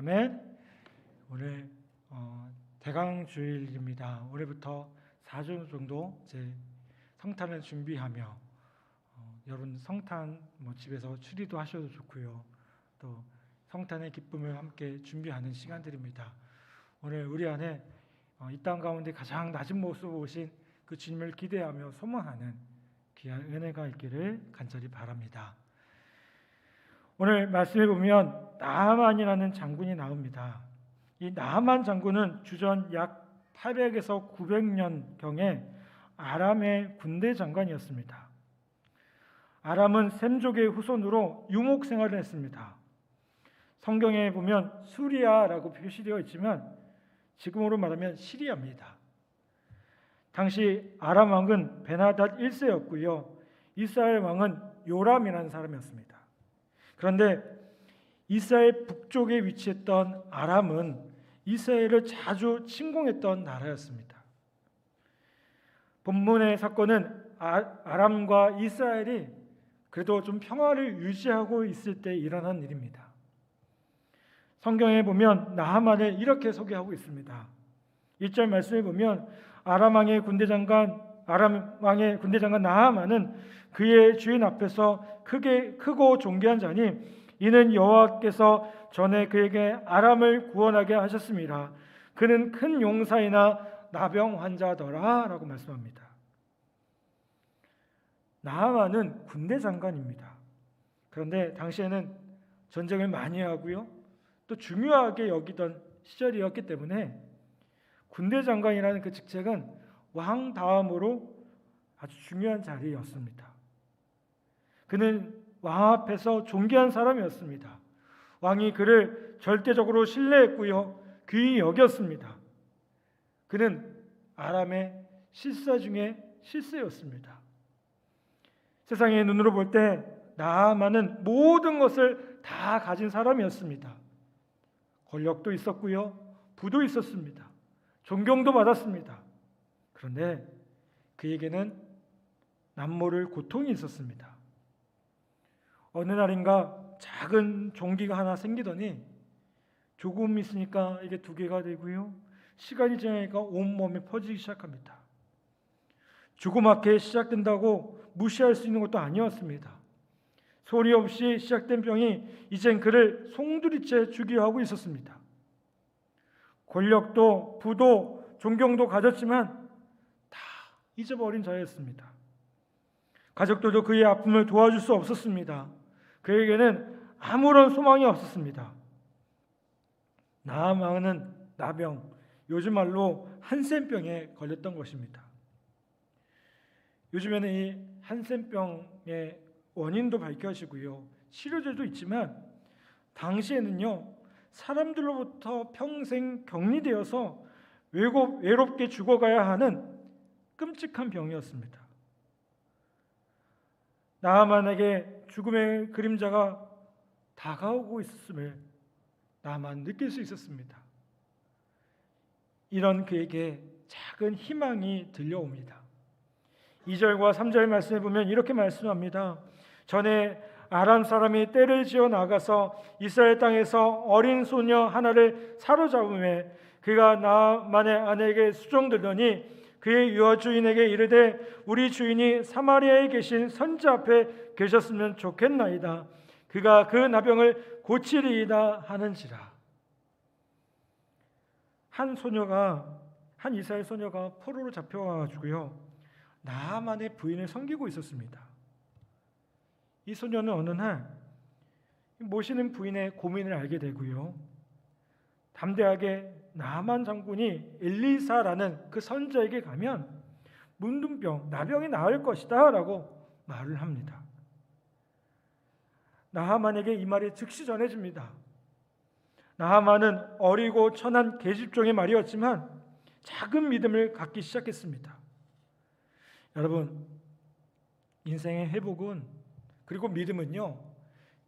아멘. 오늘 대강주일입니다. 올해부터 4주 정도 이제 성탄을 준비하며 여러분 성탄 집에서 추리도 하셔도 좋고요. 또 성탄의 기쁨을 함께 준비하는 시간들입니다. 오늘 우리 안에 이 땅 가운데 가장 낮은 모습으로 오신 그 주님을 기대하며 소망하는 귀한 은혜가 있기를 간절히 바랍니다. 오늘 말씀에 보면 나하만이라는 장군이 나옵니다. 이 나하만 장군은 주전 약 800에서 900년경에 아람의 군대 장관이었습니다. 아람은 셈족의 후손으로 유목 생활을 했습니다. 성경에 보면 수리아라고 표시되어 있지만 지금으로 말하면 시리아입니다. 당시 아람 왕은 베나닷 1세였고요. 이스라엘 왕은 요람이라는 사람이었습니다. 그런데 이스라엘 북쪽에 위치했던 아람은 이스라엘을 자주 침공했던 나라였습니다. 본문의 사건은 아람과 이스라엘이 그래도 좀 평화를 유지하고 있을 때 일어난 일입니다. 성경에 보면 나하만을 이렇게 소개하고 있습니다. 1절 말씀에 보면 아람 왕의 군대 장관 나하만은 그의 주인 앞에서 크고 존귀한 자니 이는 여호와께서 전에 그에게 아람을 구원하게 하셨습니다. 그는 큰 용사이나 나병 환자더라 라고 말씀합니다. 나하만은 군대 장관입니다. 그런데 당시에는 전쟁을 많이 하고요, 또 중요하게 여기던 시절이었기 때문에 군대 장관이라는 그 직책은 왕 다음으로 아주 중요한 자리였습니다. 그는 왕 앞에서 존귀한 사람이었습니다. 왕이 그를 절대적으로 신뢰했고요, 귀히 여겼습니다. 그는 아람의 실사 중에 실세였습니다. 세상의 눈으로 볼 때 나하만은 모든 것을 다 가진 사람이었습니다. 권력도 있었고요, 부도 있었습니다. 존경도 받았습니다. 그런데 그에게는 남모를 고통이 있었습니다. 어느 날인가 작은 종기가 하나 생기더니 조금 있으니까 이게 2개가 되고요, 시간이 지나니까 온몸에 퍼지기 시작합니다. 조그맣게 시작된다고 무시할 수 있는 것도 아니었습니다. 소리 없이 시작된 병이 이젠 그를 송두리째 죽이려 하고 있었습니다. 권력도 부도 존경도 가졌지만 다 잊어버린 자였습니다. 가족들도 그의 아픔을 도와줄 수 없었습니다. 그에게는 아무런 소망이 없었습니다. 나하만은 나병, 요즘 말로 한센병에 걸렸던 것입니다. 요즘에는 이 한센병의 원인도 밝혀지고요, 치료제도 있지만 당시에는요, 사람들로부터 평생 격리되어서 외롭게 죽어가야 하는 끔찍한 병이었습니다. 나하만에게 죽음의 그림자가 다가오고 있었음을 나하만 느낄 수 있었습니다. 이런 그에게 작은 희망이 들려옵니다. 2절과 3절 말씀에 보면 이렇게 말씀합니다. 전에 아람 사람이 떼를 지어 나가서 이스라엘 땅에서 어린 소녀 하나를 사로잡음에 그가 나하만의 아내에게 수종들더니 그의 유아주인에게 이르되 우리 주인이 사마리아에 계신 선지 앞에 계셨으면 좋겠나이다. 그가 그 나병을 고치리이다 하는지라. 한 이스라엘 소녀가 포로로 잡혀가지고요, 나하만의 부인을 섬기고 있었습니다. 이 소녀는 어느 날 모시는 부인의 고민을 알게 되고요, 담대하게 나하만 장군이 엘리사라는 그 선지자에게 가면 문둥병, 나병이 나을 것이다 라고 말을 합니다. 나하만에게 이 말이 즉시 전해집니다. 나하만은 어리고 천한 계집종의 말이었지만 작은 믿음을 갖기 시작했습니다. 여러분, 인생의 회복은, 그리고 믿음은요,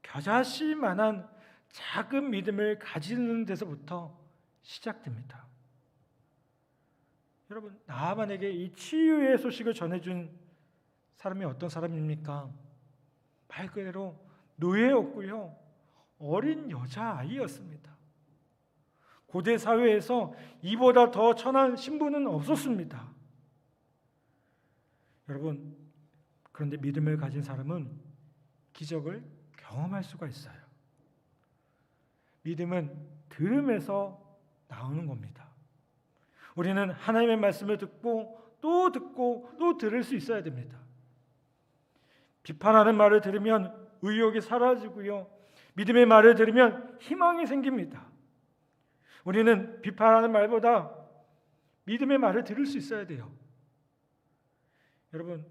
겨자씨만한 작은 믿음을 가지는 데서부터 시작됩니다. 여러분, 나하만에게 이 치유의 소식을 전해준 사람이 어떤 사람입니까? 말 그대로 노예였고요, 어린 여자아이였습니다. 고대 사회에서 이보다 더 천한 신부는 없었습니다. 여러분, 그런데 믿음을 가진 사람은 기적을 경험할 수가 있어요. 믿음은 들음에서 나오는 겁니다. 우리는 하나님의 말씀을 듣고 또 들을 수 있어야 됩니다. 비판하는 말을 들으면 의욕이 사라지고요, 믿음의 말을 들으면 희망이 생깁니다. 우리는 비판하는 말보다 믿음의 말을 들을 수 있어야 돼요. 여러분,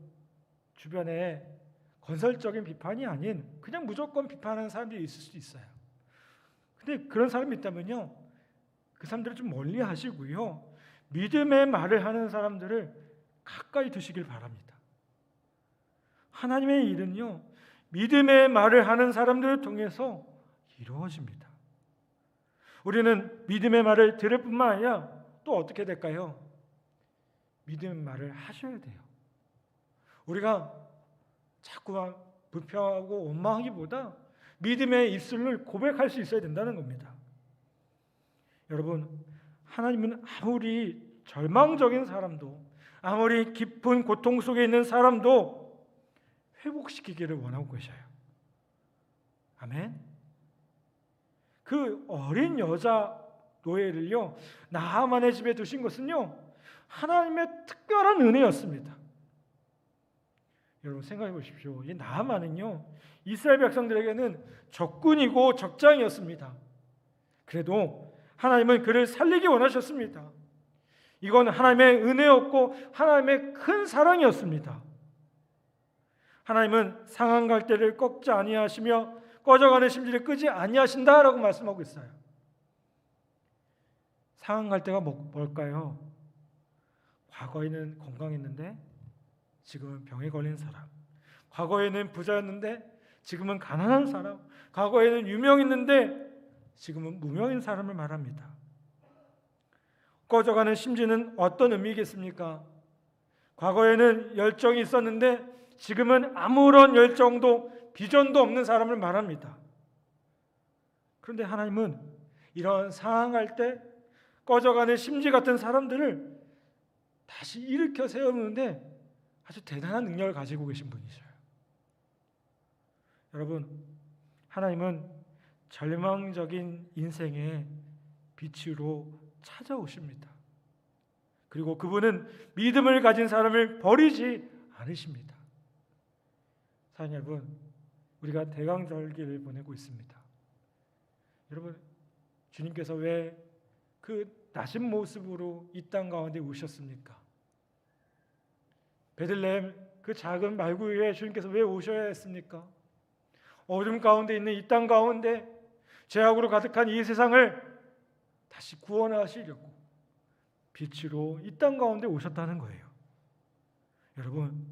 주변에 건설적인 비판이 아닌 그냥 무조건 비판하는 사람들이 있을 수 있어요. 근데 그런 사람이 있다면요, 그 사람들을 좀 멀리 하시고요, 믿음의 말을 하는 사람들을 가까이 두시길 바랍니다. 하나님의 일은요, 믿음의 말을 하는 사람들을 통해서 이루어집니다. 우리는 믿음의 말을 들을 뿐만 아니라 또 어떻게 될까요? 믿음의 말을 하셔야 돼요. 우리가 자꾸만 불평하고 원망하기보다 믿음의 입술을 고백할 수 있어야 된다는 겁니다. 여러분, 하나님은 아무리 절망적인 사람도, 아무리 깊은 고통 속에 있는 사람도 회복시키기를 원하고 계셔요. 아멘. 그 어린 여자 노예를요, 나하만의 집에 두신 것은요, 하나님의 특별한 은혜였습니다. 여러분, 생각해 보십시오. 이 나하만은요, 이스라엘 백성들에게는 적군이고 적장이었습니다. 그래도 하나님은 그를 살리기 원하셨습니다. 이건 하나님의 은혜였고 하나님의 큰 사랑이었습니다. 하나님은 상한 갈대를 꺾지 아니하시며 꺼져가는 심지를 끄지 아니하신다라고 말씀하고 있어요. 상한 갈대가 뭘까요? 과거에는 건강했는데 지금은 병에 걸린 사람, 과거에는 부자였는데 지금은 가난한 사람, 과거에는 유명했는데 지금은 무명인 사람을 말합니다. 꺼져가는 심지는 어떤 의미겠습니까? 과거에는 열정이 있었는데 지금은 아무런 열정도 비전도 없는 사람을 말합니다. 그런데 하나님은 이런 상황할 때 꺼져가는 심지 같은 사람들을 다시 일으켜 세우는데 아주 대단한 능력을 가지고 계신 분이셔요. 여러분, 하나님은 절망적인 인생의 빛으로 찾아오십니다. 그리고 그분은 믿음을 가진 사람을 버리지 않으십니다. 사랑하는 여러분, 우리가 대강절기를 보내고 있습니다. 여러분, 주님께서 왜 그 낮은 모습으로 이 땅 가운데 오셨습니까? 베들레헴 그 작은 말구유에 주님께서 왜 오셔야 했습니까? 어둠 가운데 있는 이 땅 가운데 죄악으로 가득한 이 세상을 다시 구원하시려고 빛으로 이 땅 가운데 오셨다는 거예요. 여러분,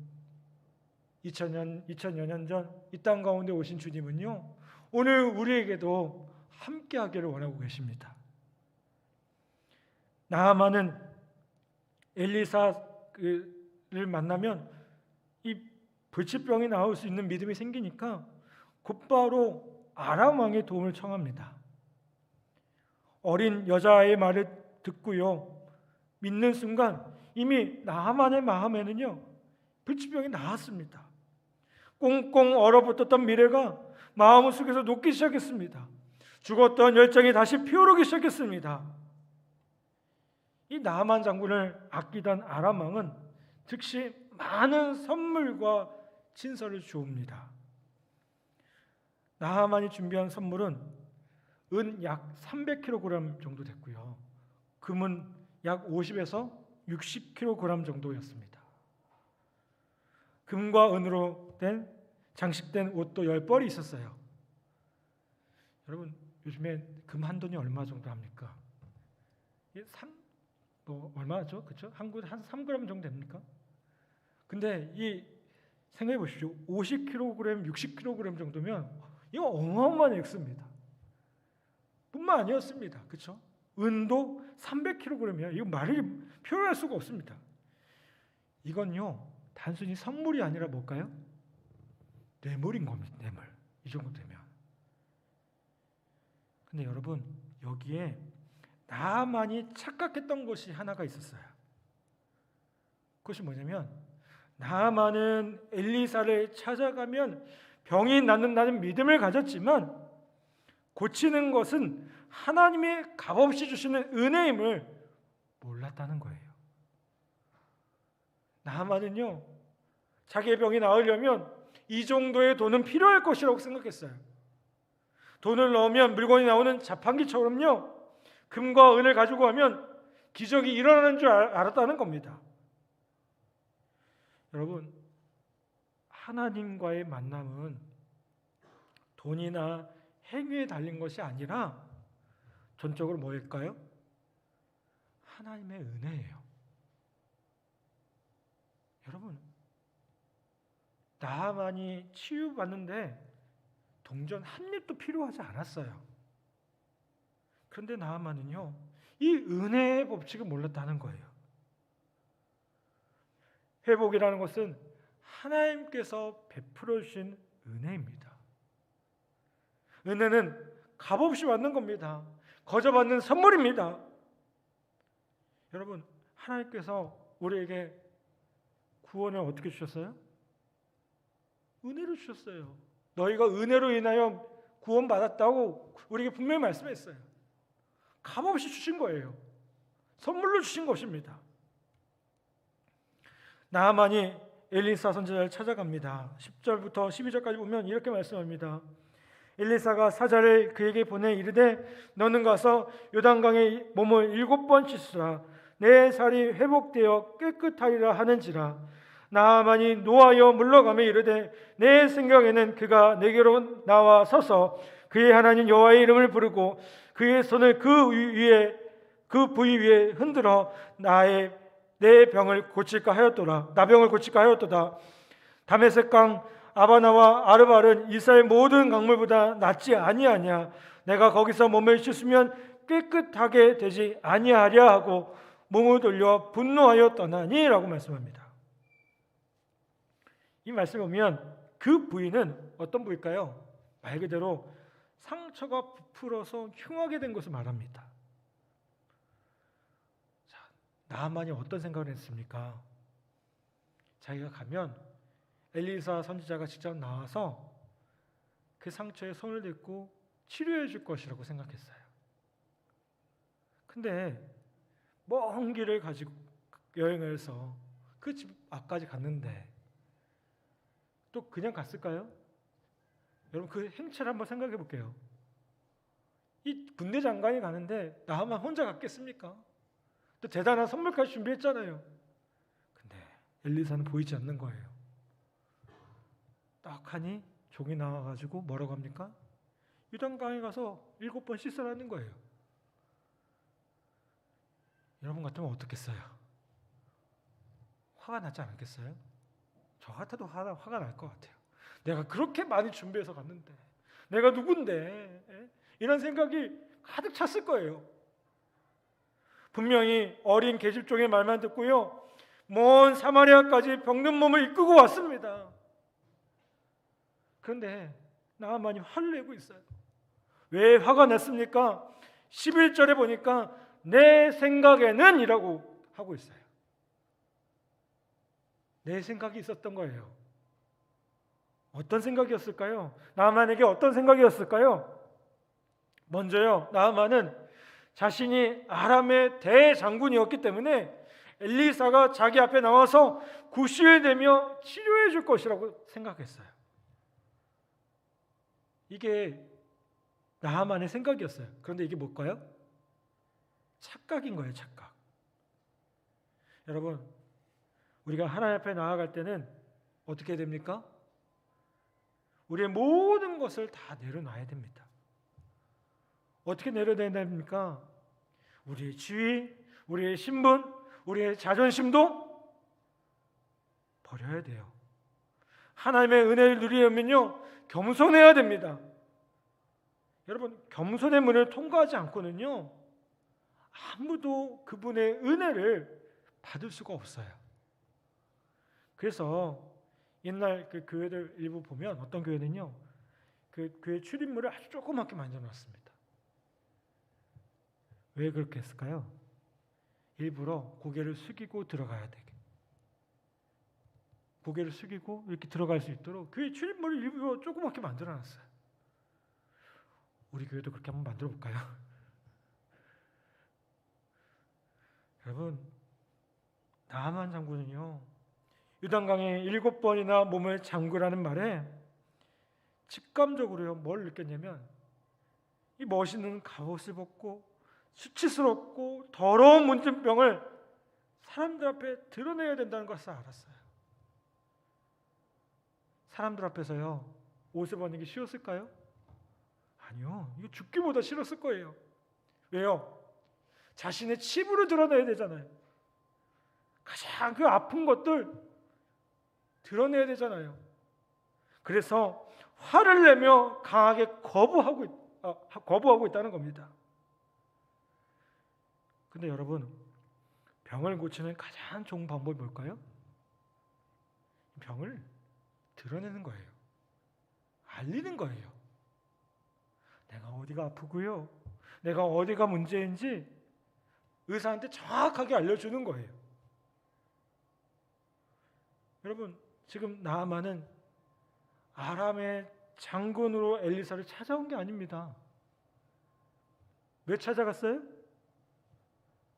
2000여 년 전 이 땅 가운데 오신 주님은요, 오늘 우리에게도 함께 하기를 원하고 계십니다. 나아만은 엘리사를 만나면 이 불치병이 나올 수 있는 믿음이 생기니까 곧바로 아람 왕의 도움을 청합니다. 어린 여자의 말을 듣고요, 믿는 순간 이미 나하만의 마음에는요, 불치병이 나았습니다. 꽁꽁 얼어붙었던 미래가 마음 속에서 녹기 시작했습니다. 죽었던 열정이 다시 피어오르기 시작했습니다. 이 나하만 장군을 아끼던 아람 왕은 즉시 많은 선물과 친서를 주옵니다. 나하만이 준비한 선물은 은 약 300kg 정도 됐고요, 금은 약 50에서 60kg 정도였습니다. 금과 은으로 된 장식된 옷도 10벌이 있었어요. 여러분, 요즘에 금 한 돈이 얼마 정도 합니까? 얼마죠? 그렇죠? 한 3g 정도 됩니까? 근데 이 생각해 보십시오. 50kg, 60kg 정도면 이거 어마어마한 액수입니다. 뿐만 아니었습니다. 그렇죠? 은도 300kg이에요. 이거 말이 표현할 수가 없습니다. 이건요, 단순히 선물이 아니라 뭘까요? 뇌물인 겁니다. 뇌물. 이 정도 되면. 근데 여러분, 여기에 나만이 착각했던 것이 하나가 있었어요. 그것이 뭐냐면 나만은 엘리사를 찾아가면 병이 낫는다는 믿음을 가졌지만 고치는 것은 하나님이 값없이 주시는 은혜임을 몰랐다는 거예요. 나만은요, 자기의 병이 나으려면 이 정도의 돈은 필요할 것이라고 생각했어요. 돈을 넣으면 물건이 나오는 자판기처럼요, 금과 은을 가지고 가면 기적이 일어나는 줄 알았다는 겁니다. 여러분, 하나님과의 만남은 돈이나 행위에 달린 것이 아니라 전적으로 뭐일까요? 하나님의 은혜예요. 여러분, 나만이 치유받는데 동전 한 입도 필요하지 않았어요. 그런데 나만은요, 이 은혜의 법칙을 몰랐다는 거예요. 회복이라는 것은 하나님께서 베풀어 주신 은혜입니다. 은혜는 값없이 받는 겁니다. 거저 받는 선물입니다. 여러분, 하나님께서 우리에게 구원을 어떻게 주셨어요? 은혜로 주셨어요. 너희가 은혜로 인하여 구원받았다고 우리에게 분명히 말씀했어요. 값없이 주신 거예요. 선물로 주신 것입니다. 나아만이 엘리사 선지자를 찾아갑니다. 10절부터 12절까지 보면 이렇게 말씀합니다. 엘리사가 사자를 그에게 보내 이르되 너는 가서 요단강에 몸을 7번 씻으라. 내 살이 회복되어 깨끗하리라 하는지라. 나아만이 노하여 물러가며 이르되 내 생각에는 그가 내게로 나와 서서 그의 하나님 여호와의 이름을 부르고 그의 손을 그 부위 위에 흔들어 내 병을 고칠까 하였도다. 나병을 고칠까 하였도다. 다메섹강 아바나와 아르발은 이스라엘 모든 강물보다 낫지 아니하냐. 내가 거기서 몸을 씻으면 깨끗하게 되지 아니하랴 하고 몸을 돌려 분노하여 떠나니 라고 말씀합니다. 이 말씀을 보면 그 부위는 어떤 부위일까요? 말 그대로 상처가 부풀어서 흉하게 된 것을 말합니다. 자, 나아만이 어떤 생각을 했습니까? 자기가 가면 엘리사 선지자가 직접 나와서 그 상처에 손을 댔고 치료해 줄 것이라고 생각했어요. 근데 먼 길을 가지고 여행을 해서 그 집 앞까지 갔는데 또 그냥 갔을까요? 여러분, 그 행체를 한번 생각해 볼게요. 이 군대 장관이 가는데 나만 혼자 갔겠습니까? 또 대단한 선물까지 준비했잖아요. 근데 엘리사는 보이지 않는 거예요. 딱 하니 종이 나와가지고 뭐라고 합니까? 요단강에 가서 7번 씻으라는 거예요. 여러분 같으면 어떻겠어요? 화가 나지 않겠어요? 저 같아도 화가 날 것 같아요. 내가 그렇게 많이 준비해서 갔는데 내가 누군데? 이런 생각이 가득 찼을 거예요. 분명히 어린 계집종의 말만 듣고요, 먼 사마리아까지 병든 몸을 이끌고 왔습니다. 그런데 나아만이 화를 내고 있어요. 왜 화가 났습니까? 11절에 보니까 내 생각에는 이라고 하고 있어요. 내 생각이 있었던 거예요. 어떤 생각이었을까요? 나아만에게 어떤 생각이었을까요? 먼저요, 나아만은 자신이 아람의 대장군이었기 때문에 엘리사가 자기 앞에 나와서 구실되며 치료해 줄 것이라고 생각했어요. 이게 나아만의 생각이었어요. 그런데 이게 뭘까요? 착각인 거예요, 착각. 여러분, 우리가 하나님 앞에 나아갈 때는 어떻게 됩니까? 우리의 모든 것을 다 내려놔야 됩니다. 어떻게 내려놔야 됩니까? 우리의 지위, 우리의 신분, 우리의 자존심도 버려야 돼요. 하나님의 은혜를 누리려면요, 겸손해야 됩니다. 여러분, 겸손의 문을 통과하지 않고는요, 아무도 그분의 은혜를 받을 수가 없어요. 그래서 옛날 그 교회들 일부 보면 어떤 교회는요, 그 교회 출입문을 아주 조그맣게 만들어놨습니다. 왜 그렇게 했을까요? 일부러 고개를 숙이고 들어가야 되게. 고개를 숙이고 이렇게 들어갈 수 있도록 교회 출입문을 일부러 조그맣게 만들어놨어요. 우리 교회도 그렇게 한번 만들어 볼까요? 여러분, 나아만 장군은요, 요단강에 7번이나 몸을 잠그라는 말에 직감적으로요 뭘 느꼈냐면, 이 멋있는 갑옷을 벗고 수치스럽고 더러운 문진병을 사람들 앞에 드러내야 된다는 것을 알았어요. 사람들 앞에서요 옷을 벗는 게 쉬웠을까요? 아니요, 이거 죽기보다 싫었을 거예요. 왜요? 자신의 치부를 드러내야 되잖아요. 가장 그 아픈 것들 드러내야 되잖아요. 그래서 화를 내며 강하게 거부하고 있다는 겁니다. 근데 여러분, 병을 고치는 가장 좋은 방법이 뭘까요? 병을 드러내는 거예요. 알리는 거예요. 내가 어디가 아프고요, 내가 어디가 문제인지 의사한테 정확하게 알려주는 거예요. 여러분, 지금 나아만은 아람의 장군으로 엘리사를 찾아온 게 아닙니다. 왜 찾아갔어요?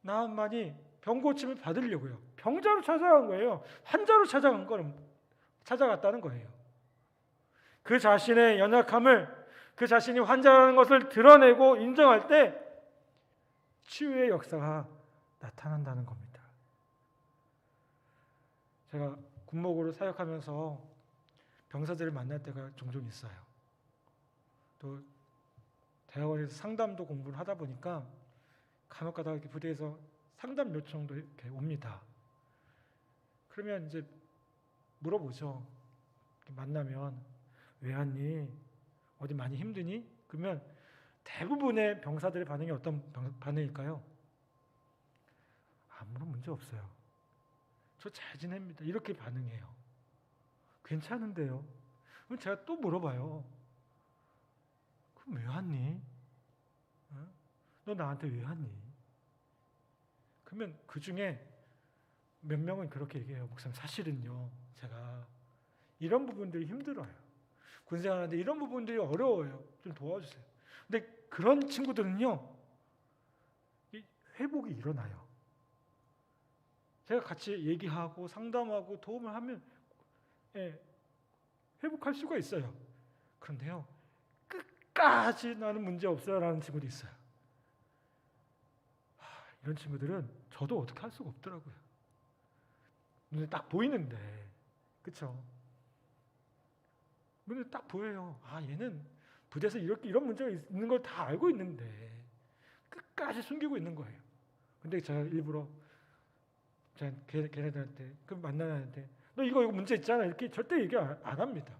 나아만이 병 고침을 받으려고요. 병자로 찾아간 거예요. 환자로 찾아갔다는 거예요. 그 자신의 연약함을, 그 자신이 환자라는 것을 드러내고 인정할 때 치유의 역사가 나타난다는 겁니다. 제가 군목으로 사역하면서 병사들을 만날 때가 종종 있어요. 또 대학원에서 상담도 공부를 하다 보니까 간혹가다 이렇게 부대에서 상담 요청도 이렇게 옵니다. 그러면 이제 물어보죠. 만나면 왜 왔니? 어디 많이 힘드니? 그러면 대부분의 병사들의 반응이 어떤 반응일까요? 아무런 문제 없어요. 저 잘 지냅니다. 이렇게 반응해요. 괜찮은데요? 그럼 제가 또 물어봐요. 그럼 왜 왔니? 너 나한테 왜 왔니? 그러면 그 중에 몇 명은 그렇게 얘기해요. 목사님, 사실은요, 제가 이런 부분들이 힘들어요. 군생활하는데 이런 부분들이 어려워요. 좀 도와주세요. 근데 그런 친구들은요, 회복이 일어나요. 제가 같이 얘기하고 상담하고 도움을 하면 회복할 수가 있어요. 그런데요, 끝까지 나는 문제 없어요 라는 친구도 있어요. 이런 친구들은 저도 어떻게 할 수가 없더라고요. 눈에 딱 보이는데, 그렇죠? 눈에 딱 보여요. 얘는 부대에서 이런 문제가 있는 걸 다 알고 있는데 끝까지 숨기고 있는 거예요. 근데 제가 일부러 걔네들한테 만나는데 너 이거 문제 있잖아 이렇게 절대 얘기 안 합니다.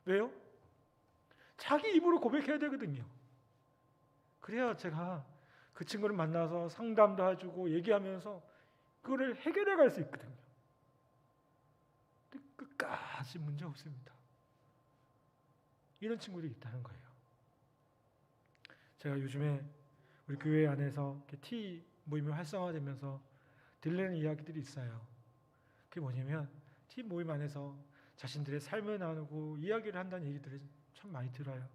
왜요? 자기 입으로 고백해야 되거든요. 그래야 제가 그 친구를 만나서 상담도 해주고 얘기하면서 그거를 해결해 갈 수 있거든요. 근데 끝까지 문제 없습니다. 이런 친구들이 있다는 거예요. 제가 요즘에 우리 교회 안에서 티 모임이 활성화되면서 들리는 이야기들이 있어요. 그게 뭐냐면 티 모임 안에서 자신들의 삶을 나누고 이야기를 한다는 얘기들을 참 많이 들어요.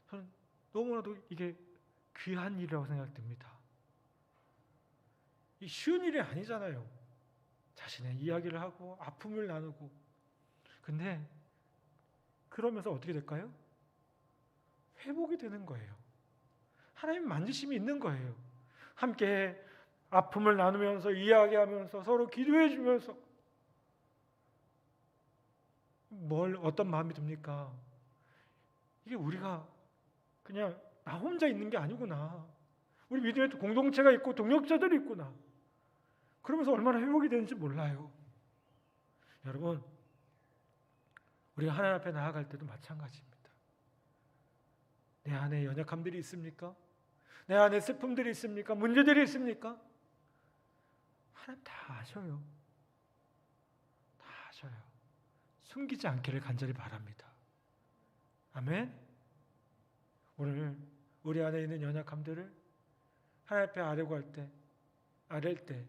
저는 너무나도 이게 귀한 일이라고 생각됩니다. 이 쉬운 일이 아니잖아요. 자신의 이야기를 하고 아픔을 나누고. 근데 그러면서 어떻게 될까요? 회복이 되는 거예요. 하나님 만지심이 있는 거예요. 함께 아픔을 나누면서 이야기하면서 서로 기도해 주면서 어떤 마음이 듭니까? 이게 우리가 그냥 나 혼자 있는 게 아니구나. 우리 믿음의 공동체가 있고 동역자들이 있구나. 그러면서 얼마나 회복이 되는지 몰라요. 여러분, 우리가 하나님 앞에 나아갈 때도 마찬가지입니다. 내 안에 연약함들이 있습니까? 내 안에 슬픔들이 있습니까? 문제들이 있습니까? 하나님 다 아셔요. 다 아셔요. 숨기지 않기를 간절히 바랍니다. 아멘. 오늘 우리 안에 있는 연약함들을 하나님 앞에 아뢰고 할 때, 아랠 때,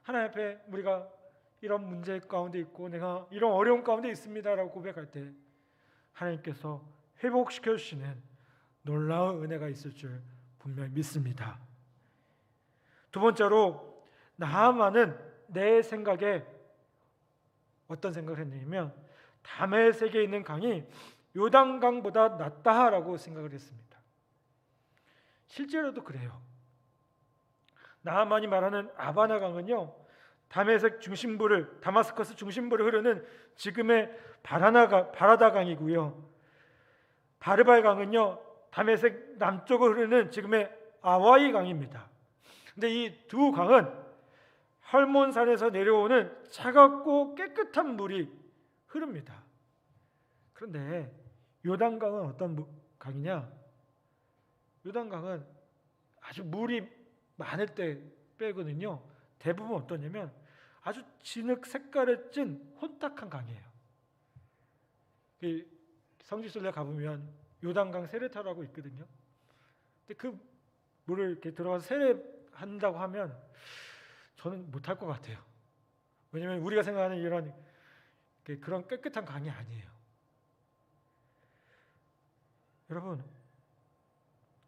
하나님 앞에 우리가 이런 문제 가운데 있고 내가 이런 어려움 가운데 있습니다라고 고백할 때 하나님께서 회복시켜 주시는 놀라운 은혜가 있을 줄 분명히 믿습니다. 두 번째로 나하만은 내 생각에 어떤 생각을 했냐면 다메섹에 있는 강이 요단강보다 낫다라고 생각을 했습니다. 실제로도 그래요. 나하만이 말하는 아바나 강은요, 다마스커스 중심부를 흐르는 지금의 바라다 강이고요. 바르발 강은요, 다메섹 남쪽을 흐르는 지금의 아와이 강입니다. 근데 이 두 강은 헐몬산에서 내려오는 차갑고 깨끗한 물이 흐릅니다. 그런데 요단강은 어떤 강이냐? 요단강은 아주 물이 많을 때 빼거든요. 대부분 어떠냐면 아주 진흙 색깔의 찐 혼탁한 강이에요. 성지순례 가보면 요단강 세례타라고 있거든요. 근데 그 물을 이렇게 들어가서 세례한다고 하면 저는 못할 것 같아요. 왜냐하면 우리가 생각하는 이런 그런 깨끗한 강이 아니에요. 여러분,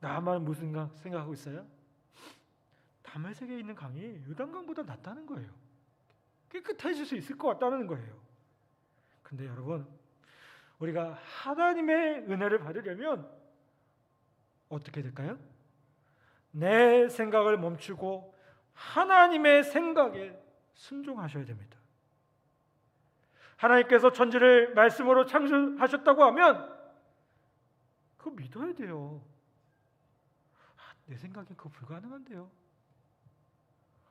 나만 무슨 생각하고 있어요? 다메섹에 있는 강이 요단강보다 낫다는 거예요. 깨끗해질 수 있을 것 같다는 거예요. 근데 여러분, 우리가 하나님의 은혜를 받으려면 어떻게 될까요? 내 생각을 멈추고 하나님의 생각에 순종하셔야 됩니다. 하나님께서 천지를 말씀으로 창조하셨다고 하면 그거 믿어야 돼요. 내 생각엔 그거 불가능한데요.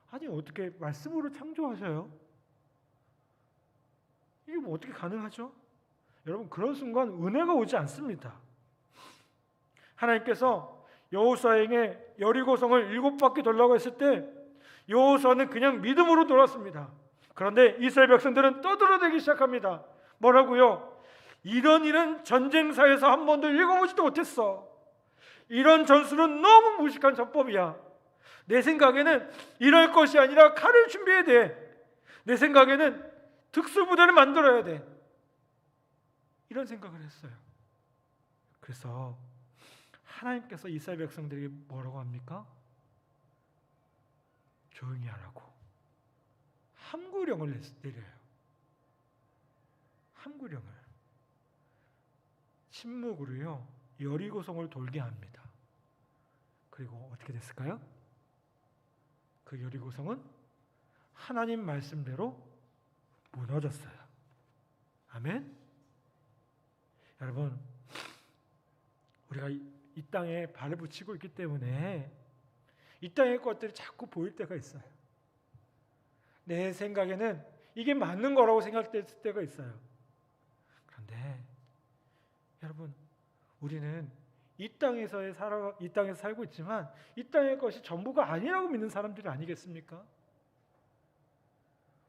아니 어떻게 말씀으로 창조하셔요? 이게 뭐 어떻게 가능하죠? 여러분, 그런 순간 은혜가 오지 않습니다. 하나님께서 여호수아에게 여리고성을 7바퀴 돌라고 했을 때 여호수아는 그냥 믿음으로 돌았습니다. 그런데 이스라엘 백성들은 떠들어대기 시작합니다. 뭐라고요? 이런 일은 전쟁사에서 한 번도 읽어보지도 못했어. 이런 전술은 너무 무식한 전법이야. 내 생각에는 이럴 것이 아니라 칼을 준비해야 돼. 내 생각에는 특수부대를 만들어야 돼. 이런 생각을 했어요. 그래서 하나님께서 이스라엘 백성들에게 뭐라고 합니까? 조용히 하라고 함구령을 내려요. 함구령을 침묵으로요 여리고성을 돌게 합니다. 그리고 어떻게 됐을까요? 그 여리고성은 하나님 말씀대로 무너졌어요. 아멘. 여러분, 우리가 이 땅에 발을 붙이고 있기 때문에 이 땅의 것들이 자꾸 보일 때가 있어요. 내 생각에는 이게 맞는 거라고 생각될 때가 있어요. 그런데 여러분, 우리는 이 땅에서 살고 있지만 이 땅의 것이 전부가 아니라고 믿는 사람들이 아니겠습니까?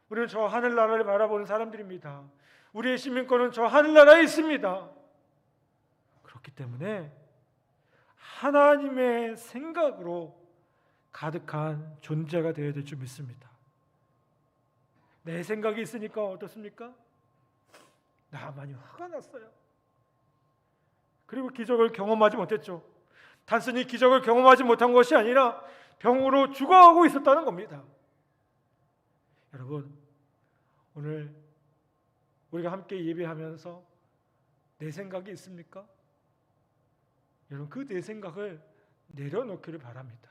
우리는 저 하늘나라를 바라보는 사람들입니다. 우리의 시민권은 저 하늘나라에 있습니다. 그렇기 때문에 하나님의 생각으로 가득한 존재가 되어야 될 줄 믿습니다. 내 생각이 있으니까 어떻습니까? 나만이 화가 났어요. 그리고 기적을 경험하지 못했죠. 단순히 기적을 경험하지 못한 것이 아니라 병으로 죽어가고 있었다는 겁니다. 여러분, 오늘 우리가 함께 예배하면서 내 생각이 있습니까? 여러분, 그 내 생각을 내려놓기를 바랍니다.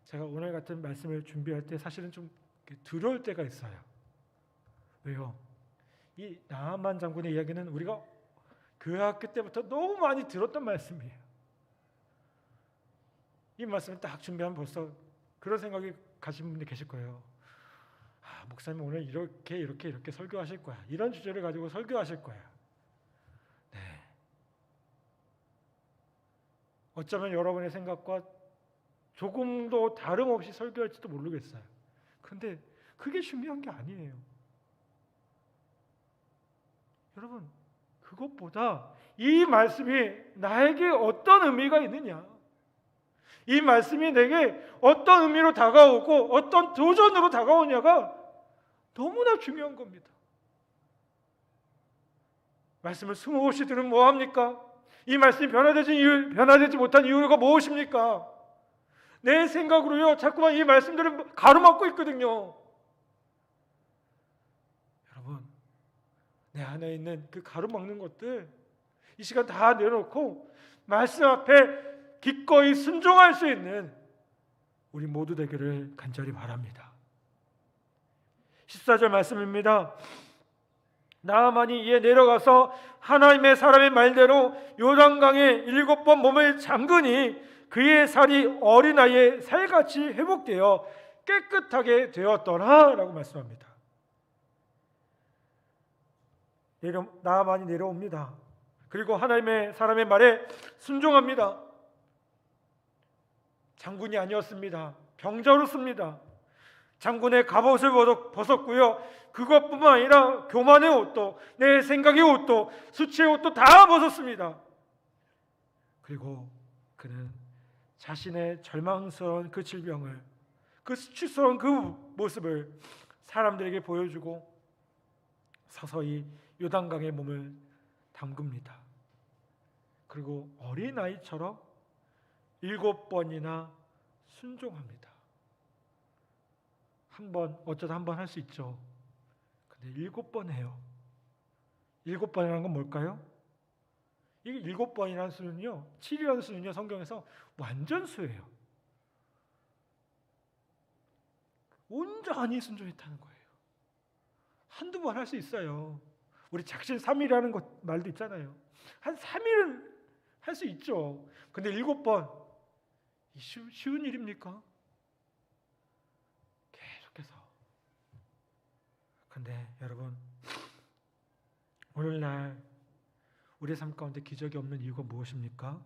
제가 오늘 같은 말씀을 준비할 때 사실은 좀 두려울 때가 있어요. 왜요? 이 나아만 장군의 이야기는 우리가 교회 학교 때부터 너무 많이 들었던 말씀이에요. 이 말씀을 딱 준비하면 벌써 그런 생각이 가신 분들 계실 거예요. 목사님 오늘 이렇게 설교하실 거야. 이런 주제를 가지고 설교하실 거야. 네. 어쩌면 여러분의 생각과 조금도 다름없이 설교할지도 모르겠어요. 그런데 그게 중요한 게 아니에요. 여러분, 그것보다 이 말씀이 나에게 어떤 의미가 있느냐, 이 말씀이 내게 어떤 의미로 다가오고 어떤 도전으로 다가오냐가 너무나 중요한 겁니다. 말씀을 숨없이 들으면 뭐합니까? 이 말씀이 변화되지 못한 이유가 무엇입니까? 내 생각으로요, 자꾸만 이 말씀들을 가로막고 있거든요. 여러분, 내 안에 있는 그 가로막는 것들 이 시간 다 내려놓고 말씀 앞에 기꺼이 순종할 수 있는 우리 모두 되기를 간절히 바랍니다. 14절 말씀입니다. 나아만이 이에 내려가서 하나님의 사람의 말대로 요단강에 7번 몸을 잠그니 그의 살이 어린아이의 살같이 회복되어 깨끗하게 되었더라 라고 말씀합니다. 나아만이 내려옵니다. 그리고 하나님의 사람의 말에 순종합니다. 장군이 아니었습니다. 병자로습니다. 장군의 갑옷을 벗었고요. 그것뿐만 아니라 교만의 옷도, 내 생각의 옷도, 수치의 옷도 다 벗었습니다. 그리고 그는 자신의 절망스러운 그 질병을, 그 수치스러운 그 모습을 사람들에게 보여주고 서서히 요단강에 몸을 담급니다. 그리고 어린아이처럼 7번이나 순종합니다. 어쩌다 한 번 할 수 있죠. 근데 7번 해요. 7번이라는 건 뭘까요? 이 7번이라는 수는요, 7이라는 수는요, 성경에서 완전수예요. 온전히 순종했다는 거예요. 한두 번 할 수 있어요. 우리 작심 3일이라는 말도 있잖아요. 한 3일은 할 수 있죠. 근데 7번 쉬운 일입니까? 계속해서. 근데 여러분, 오늘날 우리의 삶 가운데 기적이 없는 이유가 무엇입니까?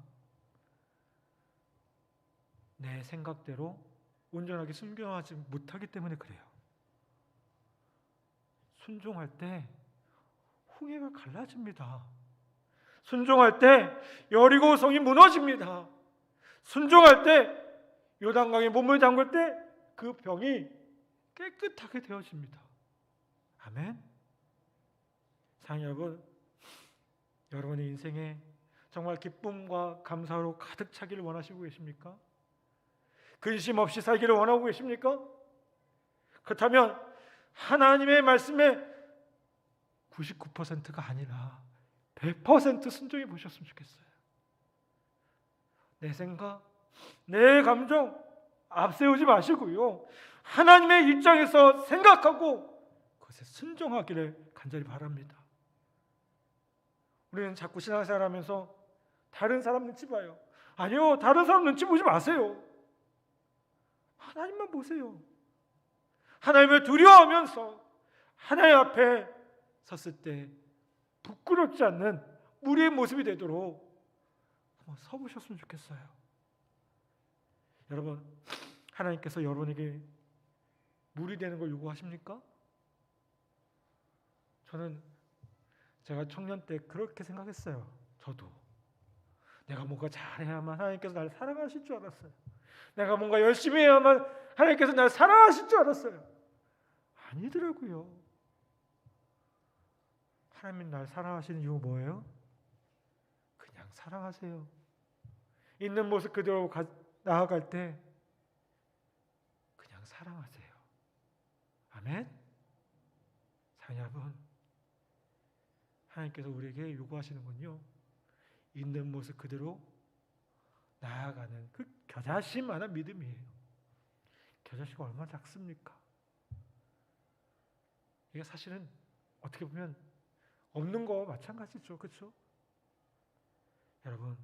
내 생각대로 온전하게 순종하지 못하기 때문에 그래요. 순종할 때 홍해가 갈라집니다. 순종할 때 여리고성이 무너집니다. 순종할 때 요단강에 몸을 담글 때 그 병이 깨끗하게 되어집니다. 아멘. 사랑하는 여러분, 여러분의 인생에 정말 기쁨과 감사로 가득 차기를 원하시고 계십니까? 근심 없이 살기를 원하고 계십니까? 그렇다면 하나님의 말씀에 99%가 아니라 100% 순종해 보셨으면 좋겠어요. 내 생각, 내 감정 앞세우지 마시고요, 하나님의 입장에서 생각하고 그것에 순종하기를 간절히 바랍니다. 우리는 자꾸 신앙생활 하면서 다른 사람 눈치 봐요. 아니요, 다른 사람 눈치 보지 마세요. 하나님만 보세요. 하나님을 두려워하면서 하나님 앞에 섰을 때 부끄럽지 않는 우리의 모습이 되도록 한번 서보셨으면 좋겠어요. 여러분, 하나님께서 여러분에게 물이 되는 걸 요구하십니까? 제가 청년 때 그렇게 생각했어요. 저도 내가 뭔가 잘해야만 하나님께서 나를 사랑하실 줄 알았어요. 내가 뭔가 열심히 해야만 하나님께서 나를 사랑하실 줄 알았어요. 아니더라고요. 하나님이 나를 사랑하시는 이유가 뭐예요? 그냥 사랑하세요. 있는 모습 그대로 나아갈 때 그냥 사랑하세요. 아멘. 사랑하는 여러분, 하나님께서 우리에게 요구하시는군요, 있는 모습 그대로 나아가는 그 겨자씨만한 믿음이에요. 겨자씨가 얼마나 작습니까? 이게 사실은 어떻게 보면 없는 거와 마찬가지죠. 그렇죠? 여러분,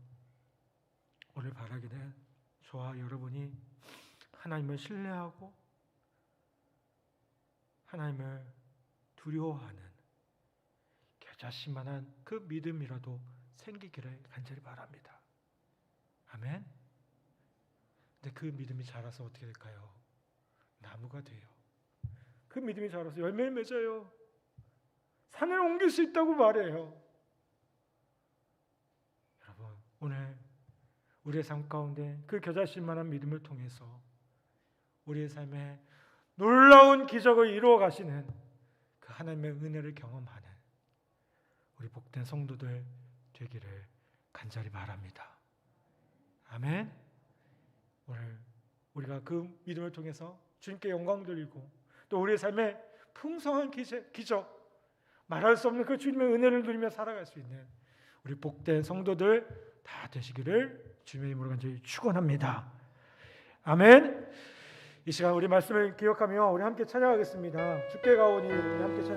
오늘 바라기는 저와 여러분이 하나님을 신뢰하고 하나님을 두려워하는 겨자씨만한 그 믿음이라도 생기기를 간절히 바랍니다. 아멘. 근데 그 믿음이 자라서 어떻게 될까요? 나무가 돼요. 그 믿음이 자라서 열매를 맺어요. 산을 옮길 수 있다고 말해요. 여러분, 오늘 우리의 삶 가운데 그 겨자씨만한 믿음을 통해서 우리의 삶에 놀라운 기적을 이루어 가시는 그 하나님의 은혜를 경험하는 우리 복된 성도들 되기를 간절히 바랍니다. 아멘. 오늘 우리가 그 믿음을 통해서 주님께 영광 돌리고 또 우리의 삶에 풍성한 기적, 말할 수 없는 그 주님의 은혜를 누리며 살아갈 수 있는 우리 복된 성도들 다 되시기를 주님의 이름으로 간절히 축원합니다. 아멘. 이 시간 우리 말씀을 기억하며 우리 함께 찬양하겠습니다. 주께 가오니 우리 함께 찬양.